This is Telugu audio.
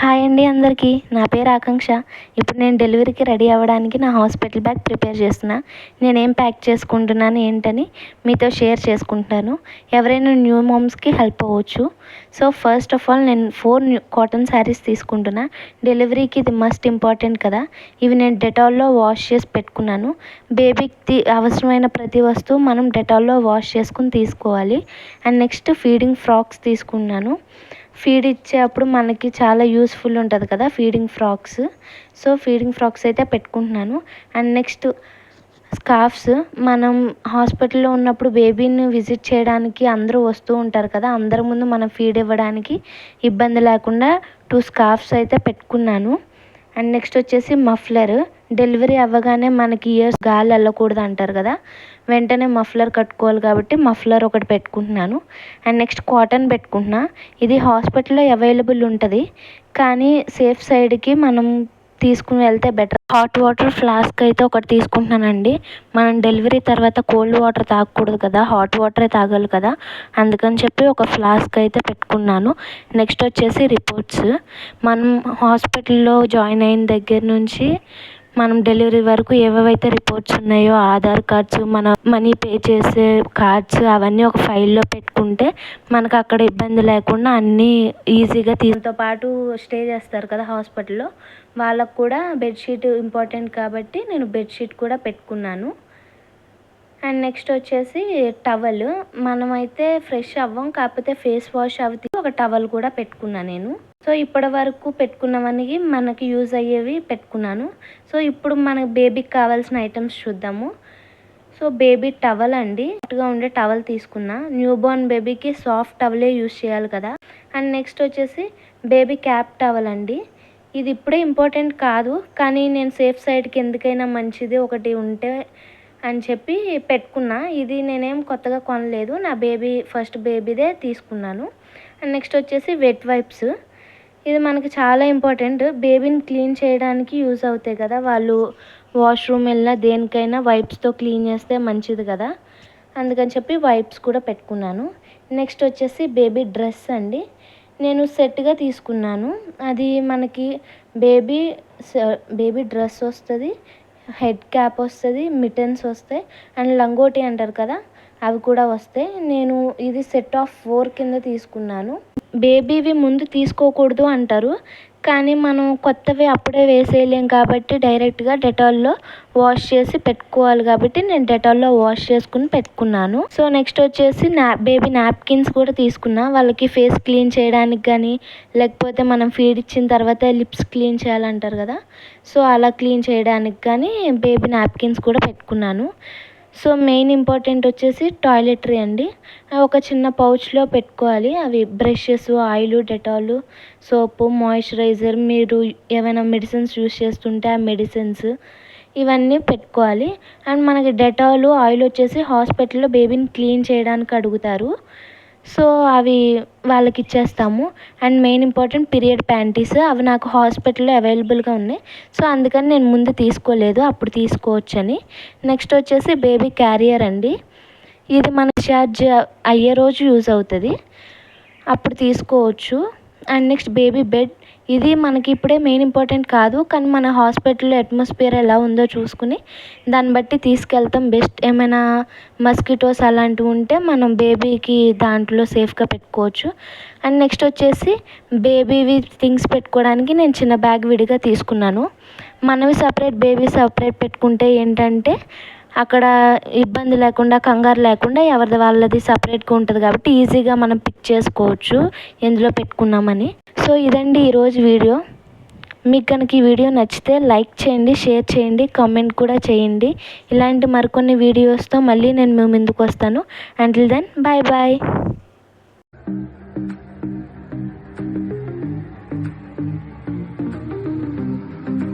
హాయ్ అండి అందరికీ. నా పేరు ఆకాంక్ష. ఇప్పుడు నేను డెలివరీకి రెడీ అవ్వడానికి నా హాస్పిటల్ బ్యాగ్ ప్రిపేర్ చేస్తున్నా. నేనేం ప్యాక్ చేసుకుంటున్నాను ఏంటని మీతో షేర్ చేసుకుంటున్నాను. ఎవరైనా న్యూ మామ్స్కి హెల్ప్ అవ్వచ్చు. సో ఫస్ట్ ఆఫ్ ఆల్ నేను 4 కాటన్ శారీస్ తీసుకుంటున్నా. డెలివరీకి ఇది మస్ట్ ఇంపార్టెంట్ కదా. ఇవి నేను డెటాల్లో వాష్ చేసి పెట్టుకున్నాను. బేబీకి అవసరమైన ప్రతి వస్తువు మనం డెటాల్లో వాష్ చేసుకుని తీసుకోవాలి. అండ్ నెక్స్ట్ ఫీడింగ్ ఫ్రాక్స్ తీసుకున్నాను. ఫీడ్ ఇచ్చేటప్పుడు మనకి చాలా యూస్ఫుల్ ఉంటుంది కదా feeding frocks. So feeding frocks అయితే పెట్టుకుంటున్నాను. And next scarfs. మనం హాస్పిటల్లో ఉన్నప్పుడు బేబీని విజిట్ చేయడానికి అందరూ వస్తూ ఉంటారు కదా, అందరి ముందు మనం ఫీడ్ ఇవ్వడానికి ఇబ్బంది లేకుండా 2 స్కార్ఫ్స్ అయితే పెట్టుకున్నాను. అండ్ నెక్స్ట్ వచ్చేసి మఫ్లర్. డెలివరీ అవ్వగానే మనకి ఇయర్స్ గాలి వెళ్ళకూడదు అంటారు కదా, వెంటనే మఫ్లర్ కట్టుకోవాలి కాబట్టి మఫ్లర్ ఒకటి పెట్టుకుంటున్నాను. అండ్ నెక్స్ట్ కాటన్ పెట్టుకుంటున్నా. ఇది హాస్పిటల్లో అవైలబుల్ ఉంటుంది, కానీ సేఫ్ సైడ్కి మనం తీసుకుని వెళ్తే బెటర్. హాట్ వాటర్ ఫ్లాస్క్ అయితే ఒకటి తీసుకుంటున్నానండి. మనం డెలివరీ తర్వాత కోల్డ్ వాటర్ తాగకూడదు కదా, హాట్ వాటరే తాగాలి కదా, అందుకని చెప్పి ఒక ఫ్లాస్క్ అయితే పెట్టుకున్నాను. నెక్స్ట్ వచ్చేసి రిపోర్ట్స్. మనం హాస్పిటల్లో జాయిన్ అయిన దగ్గర నుంచి మనం డెలివరీ వరకు ఏవేవైతే రిపోర్ట్స్ ఉన్నాయో, ఆధార్ కార్డ్స్, మన మనీ పే చేసే కార్డ్స్, అవన్నీ ఒక ఫైల్లో పెట్టుకుంటే మనకు అక్కడ ఇబ్బంది లేకుండా అన్నీ ఈజీగా దీంతో పాటు స్టే చేస్తారు కదా హాస్పిటల్లో, వాళ్ళకు కూడా బెడ్షీట్ ఇంపార్టెంట్ కాబట్టి నేను బెడ్షీట్ కూడా పెట్టుకున్నాను. అండ్ నెక్స్ట్ వచ్చేసి టవల్. మనమైతే ఫ్రెష్ అవ్వం, కాకపోతే ఫేస్ వాష్ అవుతుంది, ఒక టవల్ కూడా పెట్టుకున్నాను నేను. సో ఇప్పటి వరకు పెట్టుకున్నవన్నీ మనకి యూజ్ అయ్యేవి పెట్టుకున్నాను. సో ఇప్పుడు మన బేబీకి కావాల్సిన ఐటమ్స్ చూద్దాము. సో బేబీ టవల్ అండి, సాఫ్ట్గా ఉండే టవల్ తీసుకున్నా. న్యూ బోర్న్ బేబీకి సాఫ్ట్ టవలే యూజ్ చేయాలి కదా. అండ్ నెక్స్ట్ వచ్చేసి బేబీ క్యాప్ టవల్ అండి. ఇది ఇప్పుడే ఇంపార్టెంట్ కాదు, కానీ నేను సేఫ్ సైడ్కి ఎందుకైనా మంచిది ఒకటి ఉంటే అని చెప్పి పెట్టుకున్నా. ఇది నేనేం కొత్తగా కొనలేదు, నా ఫస్ట్ బేబీదే తీసుకున్నాను. అండ్ నెక్స్ట్ వచ్చేసి వెట్ వైప్స్. ఇది మనకి చాలా ఇంపార్టెంట్, బేబీని క్లీన్ చేయడానికి యూజ్ అవుతాయి కదా, వాళ్ళు వాష్రూమ్ వెళ్ళినా దేనికైనా వైప్స్తో క్లీన్ చేస్తే మంచిది కదా, అందుకని చెప్పి వైప్స్ కూడా పెట్టుకున్నాను. నెక్స్ట్ వచ్చేసి బేబీ డ్రెస్ అండి. నేను సెట్గా తీసుకున్నాను. అది మనకి బేబీ డ్రెస్ వస్తుంది, హెడ్ క్యాప్ వస్తుంది, మిటన్స్ వస్తాయి, అండ్ లంగోటి అంటారు కదా అవి కూడా వస్తాయి. నేను ఇది సెట్ ఆఫ్ 4 కింద తీసుకున్నాను. బేబీవి ముందు తీసుకోకూడదు అంటారు, కానీ మనం కొత్తవి అప్పుడే వేసేయలేం కాబట్టి డైరెక్ట్గా డెటాల్లో వాష్ చేసి పెట్టుకోవాలి కాబట్టి నేను డెటాల్లో వాష్ చేసుకుని పెట్టుకున్నాను. సో నెక్స్ట్ వచ్చేసి బేబీ నాప్కిన్స్ కూడా తీసుకున్నా. వాళ్ళకి ఫేస్ క్లీన్ చేయడానికి కానీ, లేకపోతే మనం ఫీడ్ ఇచ్చిన తర్వాత లిప్స్ క్లీన్ చేయాలంటారు కదా, సో అలా క్లీన్ చేయడానికి కానీ బేబీ నాప్కిన్స్ కూడా పెట్టుకున్నాను. సో మెయిన్ ఇంపార్టెంట్ వచ్చేసి టాయిలెటరీ అండి. ఒక చిన్న పౌచ్లో పెట్టుకోవాలి. అవి బ్రషెస్, ఆయిల్, డెటాల్, సోపు, మాయిశ్చరైజర్, మీరు ఏమైనా మెడిసిన్స్ యూస్ చేస్తుంటే ఆ మెడిసిన్స్ ఇవన్నీ పెట్టుకోవాలి. అండ్ మనకి డెటాల్, ఆయిల్ వచ్చేసి హాస్పిటల్లో బేబీని క్లీన్ చేయడానికి అడుగుతారు, సో అవి వాళ్ళకి ఇచ్చేస్తాము. And main important period panties, అవి నాకు హాస్పిటల్లో అవైలబుల్గా ఉన్నాయి, సో అందుకని నేను ముందు తీసుకోలేదు, అప్పుడు తీసుకోవచ్చని. నెక్స్ట్ వచ్చేసి బేబీ క్యారియర్ అండి. ఇది మన డిశ్చార్జ్ అయ్యే రోజు యూజ్ అవుతుంది, అప్పుడు తీసుకోవచ్చు. And next baby bed. ఇది మనకి ఇప్పుడే మెయిన్ ఇంపార్టెంట్ కాదు, కానీ మన హాస్పిటల్లో అట్మాస్ఫియర్ ఎలా ఉందో చూసుకుని దాన్ని బట్టి తీసుకెళ్తాం బెస్ట్. ఏమైనా మస్కిటోస్ అలాంటివి ఉంటే మనం బేబీకి దాంట్లో సేఫ్గా పెట్టుకోవచ్చు. అండ్ నెక్స్ట్ వచ్చేసి బేబీవి థింగ్స్ పెట్టుకోవడానికి నేను చిన్న బ్యాగ్ విడిగా తీసుకున్నాను. మనవి సపరేట్, బేబీ సపరేట్ పెట్టుకుంటే ఏంటంటే అక్కడ ఇబ్బంది లేకుండా, కంగారు లేకుండా ఎవరిది వాళ్ళది సపరేట్గా ఉంటుంది కాబట్టి ఈజీగా మనం పిక్ చేసుకోవచ్చు ఎందులో పెట్టుకున్నామని. సో ఇదండి ఈరోజు వీడియో. మీకు కనుక ఈ వీడియో నచ్చితే లైక్ చేయండి, షేర్ చేయండి, కామెంట్ కూడా చేయండి. ఇలాంటి మరికొన్ని వీడియోస్తో మళ్ళీ నేను మీ ముందుకు వస్తాను. Until then bye bye.